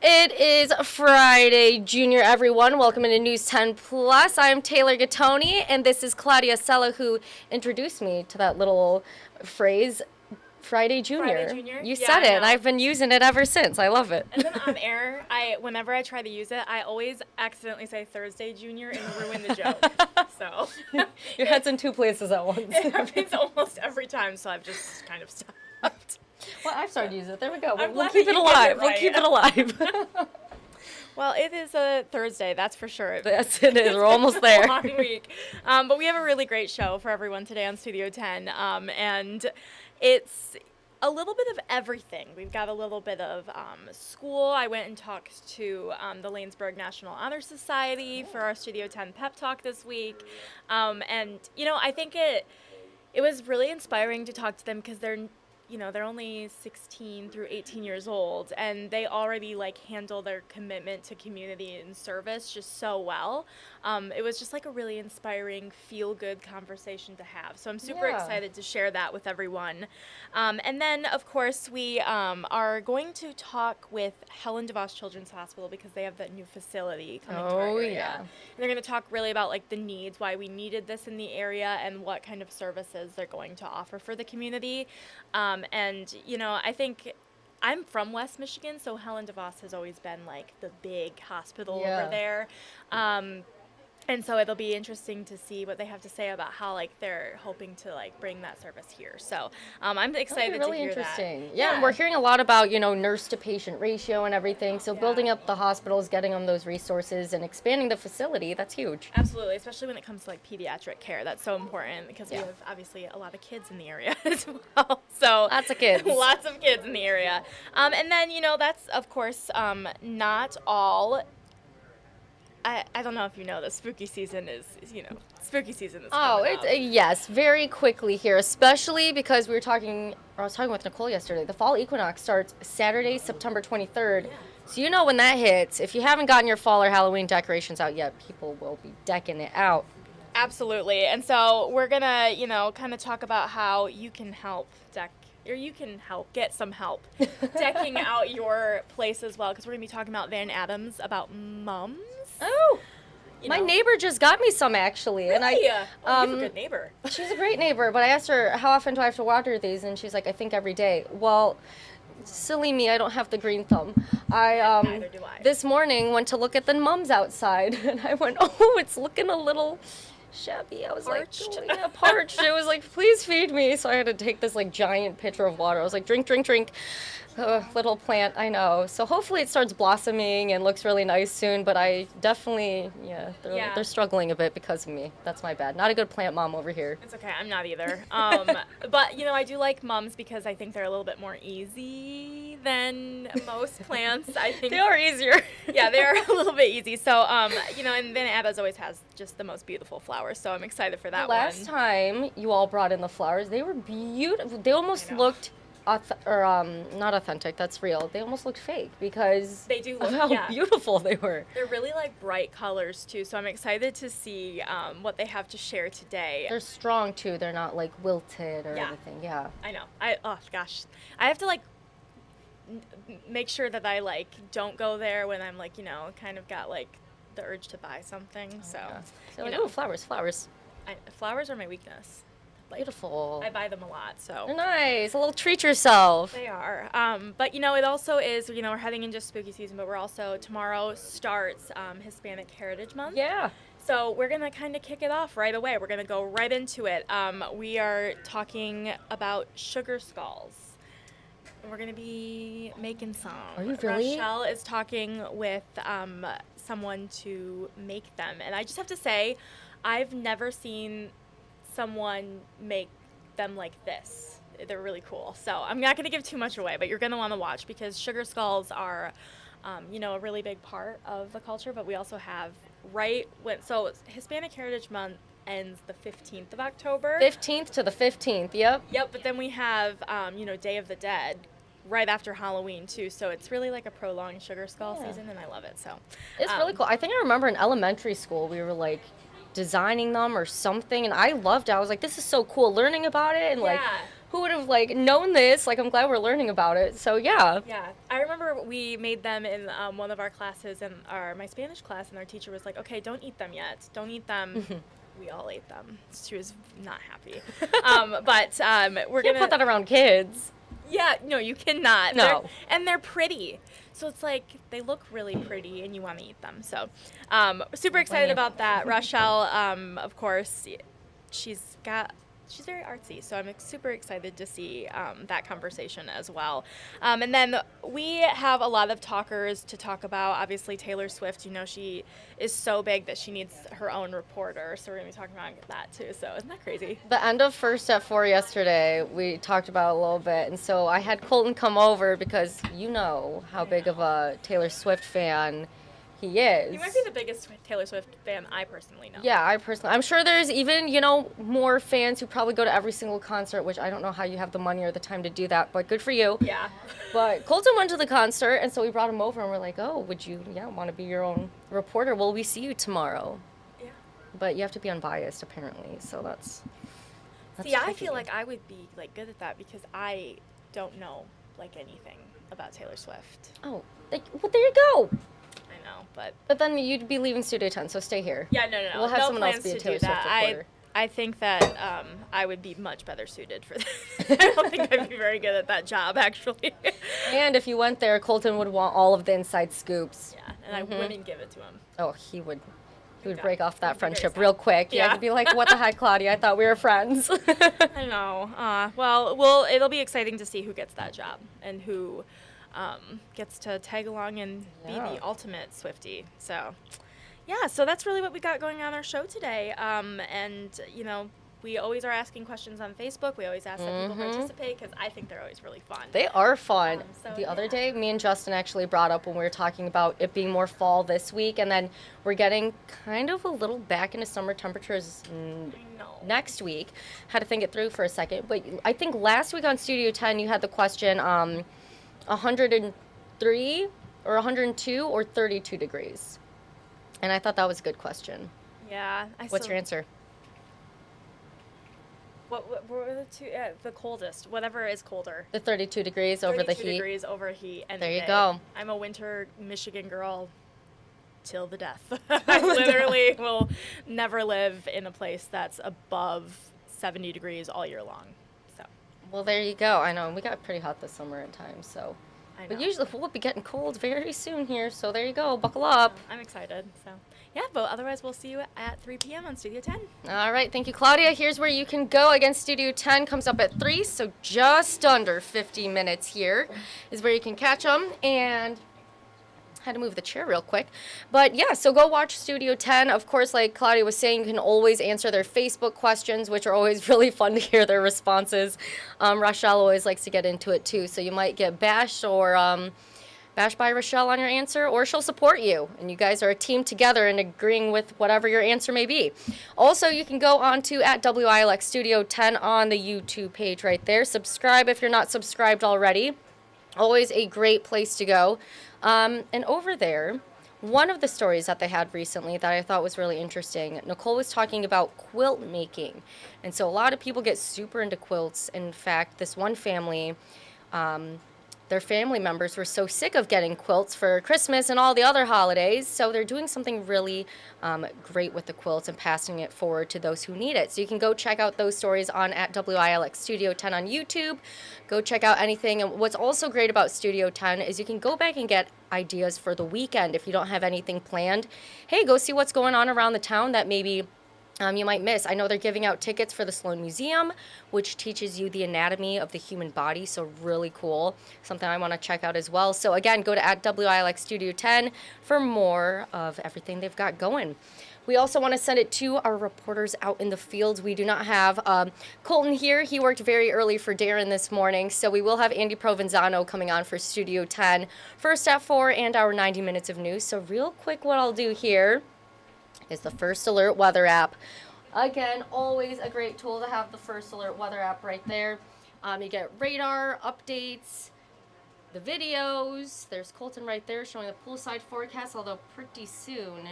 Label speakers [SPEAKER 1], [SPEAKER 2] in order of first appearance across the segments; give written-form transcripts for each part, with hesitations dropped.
[SPEAKER 1] It is Friday, Junior, everyone. Welcome into News 10 Plus. I'm Taylor Gattoni, and this is Claudia Sella, who introduced me to that little phrase, Friday Junior.
[SPEAKER 2] Friday Junior?
[SPEAKER 1] You
[SPEAKER 2] Yeah,
[SPEAKER 1] said
[SPEAKER 2] I
[SPEAKER 1] it,
[SPEAKER 2] know.
[SPEAKER 1] and I've been using it ever since. I love it.
[SPEAKER 2] And then on air, whenever I try to use it, I always accidentally say Thursday Junior and ruin the joke. So
[SPEAKER 1] Your head's in two places at once.
[SPEAKER 2] it happens almost every time, so I've just kind of stopped.
[SPEAKER 1] Well, I've started to use it. There we go.
[SPEAKER 2] I'm
[SPEAKER 1] We'll
[SPEAKER 2] glad
[SPEAKER 1] keep
[SPEAKER 2] that
[SPEAKER 1] it
[SPEAKER 2] you get
[SPEAKER 1] alive.
[SPEAKER 2] it
[SPEAKER 1] We'll
[SPEAKER 2] right.
[SPEAKER 1] keep it alive.
[SPEAKER 2] Well, it is a Thursday, that's for sure.
[SPEAKER 1] Yes, it is. We're almost
[SPEAKER 2] It's
[SPEAKER 1] there.
[SPEAKER 2] been a long week. But we have a really great show for everyone today on Studio 10. And it's a little bit of everything. We've got a little bit of school. I went and talked to the Lanesburg National Honor Society for our Studio 10 pep talk this week. And, I think it was really inspiring to talk to them because they're only 16 through 18 years old, and they already handle their commitment to community and service just so well. It was just a really inspiring, feel-good conversation to have. So I'm super excited to share that with everyone. And then, of course, we are going to talk with Helen DeVos Children's Hospital because they have that new facility coming to our area.
[SPEAKER 1] Yeah.
[SPEAKER 2] And they're going to talk really about the needs, why we needed this in the area, and what kind of services they're going to offer for the community. And, I think I'm from West Michigan, so Helen DeVos has always been the big hospital over there. And so it'll be interesting to see what they have to say about how they're hoping to bring that service here. So I'm excited
[SPEAKER 1] really
[SPEAKER 2] to hear
[SPEAKER 1] interesting.
[SPEAKER 2] that.
[SPEAKER 1] Yeah, and we're hearing a lot about nurse to patient ratio and everything. So building up the hospitals, getting them those resources, and expanding the facility, that's huge.
[SPEAKER 2] Absolutely, especially when it comes to pediatric care. That's so important because we have obviously a lot of kids in the area as well. So
[SPEAKER 1] Lots of kids.
[SPEAKER 2] Lots of kids in the area. And then that's of course not all. I don't know if you know the spooky season is spooky season is coming up.
[SPEAKER 1] Yes, very quickly here, especially because I was talking with Nicole yesterday. The fall equinox starts Saturday, September 23rd. So when that hits, if you haven't gotten your fall or Halloween decorations out yet, people will be decking it out.
[SPEAKER 2] Absolutely. And so we're going to, kind of talk about how you can help get some help decking out your place as well, because we're going to be talking about Van Adams, about mums.
[SPEAKER 1] Oh, my neighbor just got me some, actually.
[SPEAKER 2] Really?
[SPEAKER 1] And
[SPEAKER 2] you have a good neighbor.
[SPEAKER 1] She's a great neighbor, but I asked her, how often do I have to water these? And she's like, I think every day. Well, silly me, I don't have the green thumb.
[SPEAKER 2] Neither do I.
[SPEAKER 1] This morning went to look at the mums outside, and I went, oh, it's looking a little shabby. I was
[SPEAKER 2] Parched?
[SPEAKER 1] Parched. It was please feed me. So I had to take this giant pitcher of water. I was like, drink, drink, drink. Little plant, I know. So hopefully it starts blossoming and looks really nice soon, but I definitely, they're struggling a bit because of me. That's my bad. Not a good plant mom over here.
[SPEAKER 2] It's okay, I'm not either. But, I do like mums because I think they're a little bit more easy than most plants. I think
[SPEAKER 1] They are easier.
[SPEAKER 2] Yeah, they're a little bit easy. So, and Van Adams always has just the most beautiful flowers, so I'm excited for that
[SPEAKER 1] Last time you all brought in the flowers, they were beautiful. They almost looked not authentic, that's real. They almost looked fake because
[SPEAKER 2] they do
[SPEAKER 1] of
[SPEAKER 2] look
[SPEAKER 1] how beautiful they were.
[SPEAKER 2] They're really bright colors too, so I'm excited to see what they have to share today.
[SPEAKER 1] They're strong too. They're not wilted or anything. Yeah.
[SPEAKER 2] I know. Oh gosh, I have to make sure that I don't go there when I'm kind of got the urge to buy something.
[SPEAKER 1] So flowers.
[SPEAKER 2] Flowers are my weakness.
[SPEAKER 1] Beautiful.
[SPEAKER 2] I buy them a lot, so.
[SPEAKER 1] They're nice. A little treat yourself.
[SPEAKER 2] They are. But, it also is, we're heading into spooky season, but we're also, tomorrow starts Hispanic Heritage Month.
[SPEAKER 1] Yeah.
[SPEAKER 2] So we're going to kind of kick it off right away. We're going to go right into it. We are talking about sugar skulls. We're going to be making some.
[SPEAKER 1] Are you really?
[SPEAKER 2] Rochelle is talking with someone to make them. And I just have to say, I've never seen someone make them like this. They're really cool. So I'm not going to give too much away, but you're going to want to watch because sugar skulls are, a really big part of the culture. But we also have so Hispanic Heritage Month ends the 15th of October.
[SPEAKER 1] 15th to the 15th, yep.
[SPEAKER 2] Yep, but then we have, Day of the Dead right after Halloween, too. So it's really a prolonged sugar skull season, and I love it. So
[SPEAKER 1] it's really cool. I think I remember in elementary school we were designing them or something, and I loved it. I was like, this is so cool learning about it and who would have like known this? Like, I'm glad we're learning about it. So yeah.
[SPEAKER 2] Yeah, I remember we made them in one of our classes in my Spanish class, and our teacher was like, "Okay, don't eat them yet. Don't eat them." We all ate them. She was not happy. But we're
[SPEAKER 1] Can't
[SPEAKER 2] gonna
[SPEAKER 1] put that around kids.
[SPEAKER 2] Yeah, no, you cannot.
[SPEAKER 1] No.
[SPEAKER 2] They're pretty. So it's like they look really pretty and you want to eat them. So super excited about that. Rochelle, of course, she's very artsy. So I'm super excited to see that conversation as well. And then we have a lot of talkers to talk about. Obviously, Taylor Swift, she is so big that she needs her own reporter. So we're going to be talking about that too. So isn't that crazy?
[SPEAKER 1] The end of First at 4 yesterday, we talked about it a little bit. And so I had Colton come over because you know how big of a Taylor Swift fan he is.
[SPEAKER 2] He might be the biggest Taylor Swift fan I personally know.
[SPEAKER 1] Yeah, I'm sure there's even, more fans who probably go to every single concert, which I don't know how you have the money or the time to do that, but good for you.
[SPEAKER 2] Yeah.
[SPEAKER 1] But Colton went to the concert, and so we brought him over, and we're like, oh, would you, want to be your own reporter? Well, we see you tomorrow.
[SPEAKER 2] Yeah.
[SPEAKER 1] But you have to be unbiased, apparently, so that's
[SPEAKER 2] See, I
[SPEAKER 1] tricky.
[SPEAKER 2] feel like I would be, good at that because I don't know, anything about Taylor Swift.
[SPEAKER 1] Oh, well, there you go.
[SPEAKER 2] I know, but...
[SPEAKER 1] But then you'd be leaving Studio 10, so stay here.
[SPEAKER 2] Yeah, no.
[SPEAKER 1] We'll have
[SPEAKER 2] no
[SPEAKER 1] someone else
[SPEAKER 2] plans
[SPEAKER 1] be a
[SPEAKER 2] to
[SPEAKER 1] Taylor
[SPEAKER 2] do
[SPEAKER 1] Swift
[SPEAKER 2] that.
[SPEAKER 1] reporter.
[SPEAKER 2] I think that I would be much better suited for that. I don't think I'd be very good at that job, actually.
[SPEAKER 1] And if you went there, Colton would want all of the inside scoops.
[SPEAKER 2] Yeah, and I wouldn't give it to him.
[SPEAKER 1] Oh, he would
[SPEAKER 2] Yeah.
[SPEAKER 1] break off that
[SPEAKER 2] He'd be very
[SPEAKER 1] friendship
[SPEAKER 2] sad.
[SPEAKER 1] real quick.
[SPEAKER 2] Yeah.
[SPEAKER 1] He'd be like, what the heck, Claudia? I thought we were friends.
[SPEAKER 2] I know. Well, it'll be exciting to see who gets that job and who gets to tag along and be
[SPEAKER 1] Yeah.
[SPEAKER 2] the ultimate Swiftie. So, yeah, so that's really what we got going on our show today. And, we always are asking questions on Facebook. We always ask that people participate because I think they're always really fun.
[SPEAKER 1] They are fun.
[SPEAKER 2] So,
[SPEAKER 1] The other
[SPEAKER 2] yeah.
[SPEAKER 1] day, me and Justin actually brought up when we were talking about it being more fall this week, and then we're getting kind of a little back into summer temperatures
[SPEAKER 2] I know.
[SPEAKER 1] next week. Had to think it through for a second. But I think last week on Studio 10, you had the question 103 or 102 or 32 degrees. And I thought that was a good question.
[SPEAKER 2] Yeah.
[SPEAKER 1] What's your answer?
[SPEAKER 2] What were the two? The coldest. Whatever is colder.
[SPEAKER 1] The 32 degrees over the
[SPEAKER 2] 32
[SPEAKER 1] heat.
[SPEAKER 2] degrees over heat. Any
[SPEAKER 1] There you
[SPEAKER 2] day.
[SPEAKER 1] go.
[SPEAKER 2] I'm a winter Michigan girl till the death. I literally will never live in a place that's above 70 degrees all year long. So
[SPEAKER 1] Well, there you go. I know. We got pretty hot this summer at times, so.
[SPEAKER 2] I know.
[SPEAKER 1] But usually we'll be getting cold very soon here, so there you go. Buckle up.
[SPEAKER 2] I'm excited. So yeah, but otherwise we'll see you at 3 p.m. on Studio 10.
[SPEAKER 1] All right. Thank you, Claudia. Here's where you can go. Again, Studio 10 comes up at 3, so just under 50 minutes here is where you can catch them. And had to move the chair real quick. But yeah, so go watch Studio 10. Of course, like Claudia was saying, you can always answer their Facebook questions, which are always really fun to hear their responses. Rochelle always likes to get into it too, so you might get bashed or bashed by Rochelle on your answer, or she'll support you, and you guys are a team together and agreeing with whatever your answer may be. Also, you can go on to at WILX Studio 10 on the YouTube page right there. Subscribe if you're not subscribed already. Always a great place to go. And over there, one of the stories that they had recently that I thought was really interesting, Nicole was talking about quilt making. And so a lot of people get super into quilts. In fact, this one family, their family members were so sick of getting quilts for Christmas and all the other holidays, so they're doing something really great with the quilts and passing it forward to those who need it. So you can go check out those stories on at WILX Studio 10 on YouTube. Go check out anything. And what's also great about Studio 10 is you can go back and get ideas for the weekend if you don't have anything planned. Hey, go see what's going on around the town that maybe you might miss. I know they're giving out tickets for the Sloan Museum, which teaches you the anatomy of the human body, so really cool. Something I want to check out as well. So again, go to at WILX Studio 10 for more of everything they've got going. We also want to send it to our reporters out in the fields. We do not have Colton here. He worked very early for Darren this morning, so we will have Andy Provenzano coming on for Studio 10, first at 4 and our 90 minutes of news. So real quick, what I'll do here is the First Alert weather app. Again, always a great tool to have the First Alert weather app right there. You get radar updates, the videos. There's Colton right there showing the poolside forecast, although pretty soon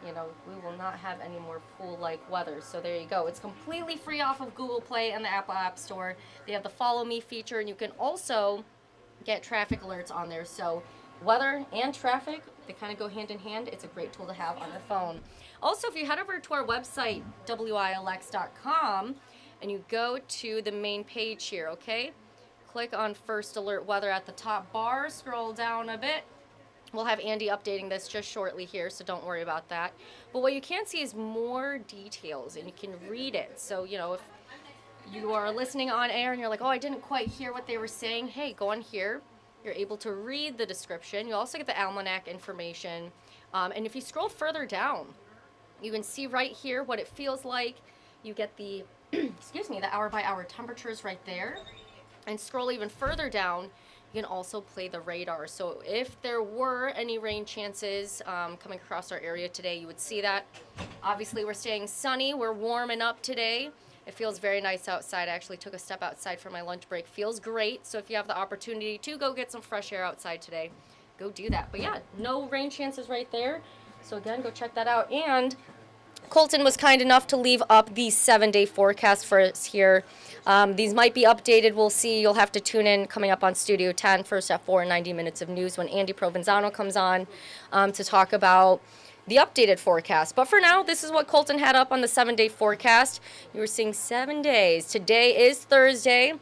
[SPEAKER 1] you know, we will not have any more pool-like weather. So there you go. It's completely free off of Google Play and the Apple App Store. They have the Follow Me feature, and you can also get traffic alerts on there. So weather and traffic, they kind of go hand in hand. It's a great tool to have on your phone. Also, if you head over to our website, wilx.com, and you go to the main page here, okay? Click on First Alert Weather at the top bar, scroll down a bit. We'll have Andy updating this just shortly here, so don't worry about that. But what you can see is more details, and you can read it. So, you know, if you are listening on air and you're like, oh, I didn't quite hear what they were saying, hey, go on here. You're able to read the description. You also get the almanac information. And if you scroll further down, you can see right here what it feels like. You get the, excuse me, the hour-by-hour temperatures right there. And scroll even further down, you can also play the radar. So if there were any rain chances coming across our area today, you would see that. Obviously, we're staying sunny. We're warming up today. It feels very nice outside. I actually took a step outside for my lunch break. Feels great. So if you have the opportunity to go get some fresh air outside today, go do that. But yeah, no rain chances right there. So again, go check that out. And Colton was kind enough to leave up the 7-day forecast for us here. These might be updated. We'll see. You'll have to tune in coming up on Studio 10, first at 4 and 90 minutes of news when Andy Provenzano comes on to talk about the updated forecast. But for now, this is what Colton had up on the 7-day forecast. You were seeing 7 days. Today is Thursday,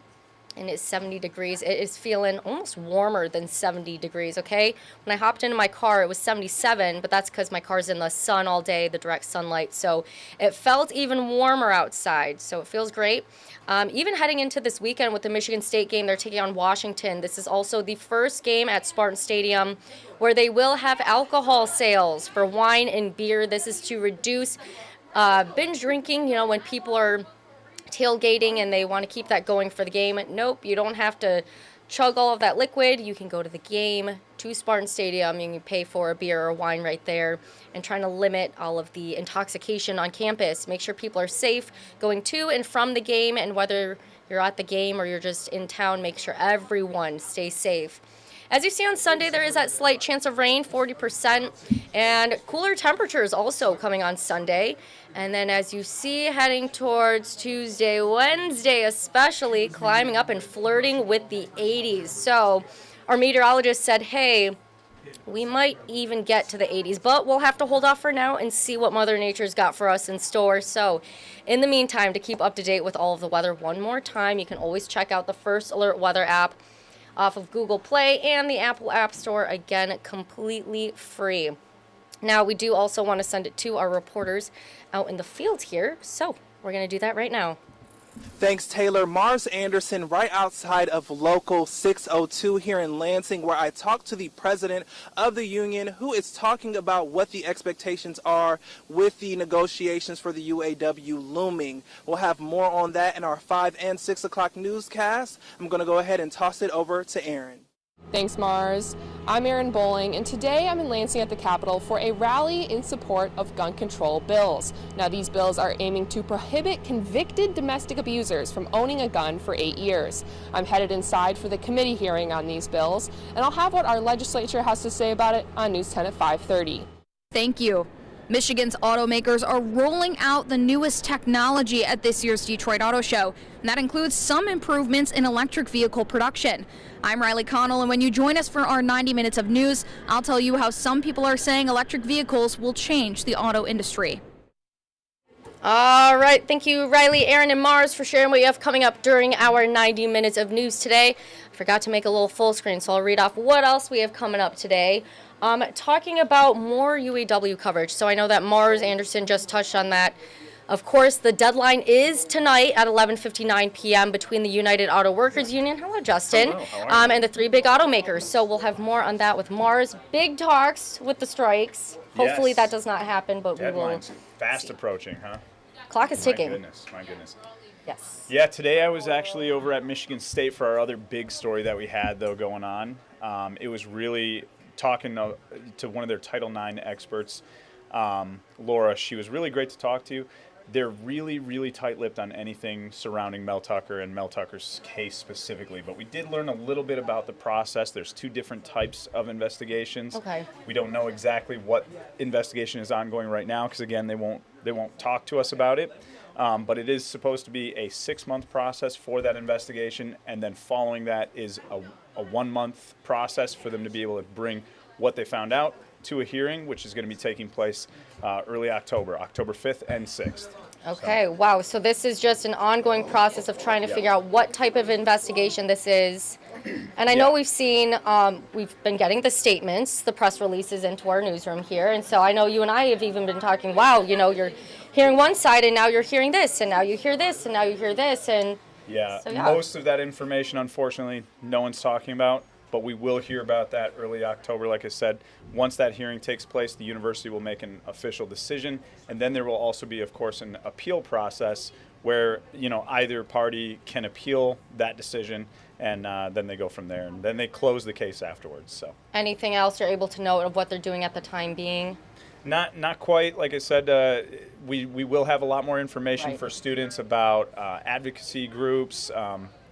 [SPEAKER 1] and it's 70 degrees. It is feeling almost warmer than 70 degrees, okay? When I hopped into my car, it was 77, but that's because my car's in the sun all day, the direct sunlight. So it felt even warmer outside, so it feels great. Even heading into this weekend with the Michigan State game, they're taking on Washington. This is also the first game at Spartan Stadium where they will have alcohol sales for wine and beer. This is to reduce binge drinking, you know, when people are tailgating and they want to keep that going for the game. Nope, you don't have to chug all of that liquid. You can go to the game, to Spartan Stadium. You can pay for a beer or wine right there, and trying to limit all of the intoxication on campus. Make sure people are safe going to and from the game, and whether you're at the game or you're just in town, make sure everyone stays safe. As you see on Sunday, there is that slight chance of rain, 40%, and cooler temperatures also coming on Sunday. And then as you see, heading towards Tuesday, Wednesday especially, climbing up and flirting with the 80s. So our meteorologist said, hey, we might even get to the 80s, but we'll have to hold off for now and see what Mother Nature's got for us in store. So in the meantime, to keep up to date with all of the weather one more time, you can always check out the First Alert Weather app off of Google Play and the Apple App Store, again, completely free. Now, we do also want to send it to our reporters out in the field here, so we're going to do that right now.
[SPEAKER 3] Thanks, Taylor. Mars Anderson right outside of Local 602 here in Lansing, where I talked to the president of the union, who is talking about what the expectations are with the negotiations for the UAW looming. We'll have more on that in our 5 and 6 o'clock newscast. I'm going to go ahead and toss it over to Aaron.
[SPEAKER 4] Thanks, Mars. I'm Erin Bowling, and today I'm in Lansing at the Capitol for a rally in support of gun control bills. Now, these bills are aiming to prohibit convicted domestic abusers from owning a gun for 8 years. I'm headed inside for the committee hearing on these bills, and I'll have what our legislature has to say about it on News 10 at 5:30.
[SPEAKER 5] Thank you. Michigan's automakers are rolling out the newest technology at this year's Detroit Auto Show, and that includes some improvements in electric vehicle production. I'm Riley Connell, and when you join us for our 90 minutes of news, I'll tell you how some people are saying electric vehicles will change the auto industry.
[SPEAKER 1] All right, thank you, Riley, Aaron, and Mars, for sharing what you have coming up during our 90 minutes of news today. I forgot to make a little full screen, so I'll read off what else we have coming up today. Talking about more UAW coverage. So I know that Mars Anderson just touched on that. Of course, the deadline is tonight at 11:59 p.m. between the United Auto Workers Union, hello Justin, and the three big automakers. So we'll have more on that with Mars. Big talks with the strikes. Hopefully that does not happen, but
[SPEAKER 6] Deadline's
[SPEAKER 1] we will
[SPEAKER 6] fast
[SPEAKER 1] see.
[SPEAKER 6] Approaching, huh?
[SPEAKER 1] Clock is ticking.
[SPEAKER 6] My goodness.
[SPEAKER 1] Yes.
[SPEAKER 6] Yeah, today I was actually over at Michigan State for our other big story that we had, though, going on. It was really talking to one of their Title IX experts, Laura. She was really great to talk to. They're really, really tight-lipped on anything surrounding Mel Tucker and Mel Tucker's case specifically. But we did learn a little bit about the process. There's 2 different types of investigations.
[SPEAKER 1] Okay.
[SPEAKER 6] We don't know exactly what investigation is ongoing right now because, again, they won't talk to us about it. But it is supposed to be a 6-month process for that investigation, and then following that is a 1-month process for them to be able to bring what they found out to a hearing, which is going to be taking place early October 5th and 6th.
[SPEAKER 1] Okay, wow. So this is just an ongoing process of trying to figure out what type of investigation this is. And I know we've been getting the statements, the press releases into our newsroom here. And so I know you and I have even been talking, wow, you're hearing one side and now you're hearing this and now you hear this and now you hear this. And
[SPEAKER 6] most of that information, unfortunately, no one's talking about. But we will hear about that early October. Like I said, once that hearing takes place, the university will make an official decision. And then there will also be, of course, an appeal process where, either party can appeal that decision, and then they go from there. And then they close the case afterwards. So
[SPEAKER 1] anything else you're able to note of what they're doing at the time being?
[SPEAKER 6] Not quite. Like I said, we will have a lot more information for students about advocacy groups,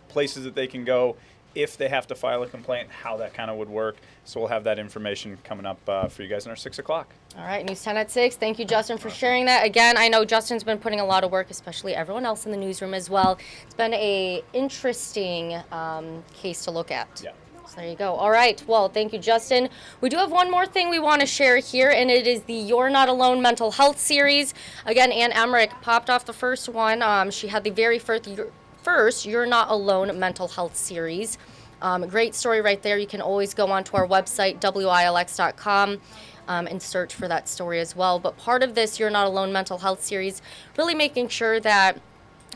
[SPEAKER 6] places that they can go if they have to file a complaint, how that kind of would work. So we'll have that information coming up for you guys in our 6 o'clock.
[SPEAKER 1] All right, News 10 at 6. Thank you, Justin, for sharing that. Again, I know Justin's been putting a lot of work, especially everyone else in the newsroom as well. It's been a interesting case to look at.
[SPEAKER 6] Yeah.
[SPEAKER 1] So there you go. All right, well, thank you, Justin. We do have one more thing we want to share here, and it is the You're Not Alone mental health series. Again, Ann Emmerich popped off the first one. She had the very first You're Not Alone mental health series. Great story right there. You can always go onto our website, wilx.com, and search for that story as well. But part of this You're Not Alone mental health series, really making sure that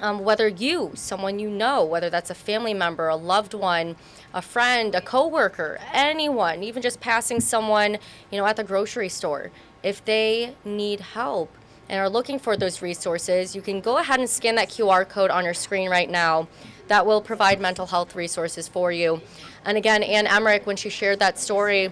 [SPEAKER 1] whether someone you know, whether that's a family member, a loved one, a friend, a coworker, anyone, even just passing someone, at the grocery store, if they need help and are looking for those resources, you can go ahead and scan that QR code on your screen right now. That will provide mental health resources for you. And again, Ann Emmerich, when she shared that story,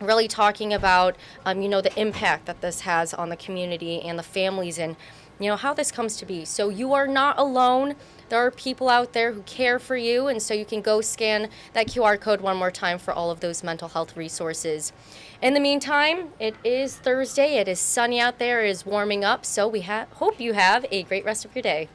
[SPEAKER 1] really talking about, the impact that this has on the community and the families and, how this comes to be. So you are not alone. There are people out there who care for you, and so you can go scan that QR code one more time for all of those mental health resources. In the meantime, it is Thursday. It is sunny out there. It is warming up, so we hope you have a great rest of your day.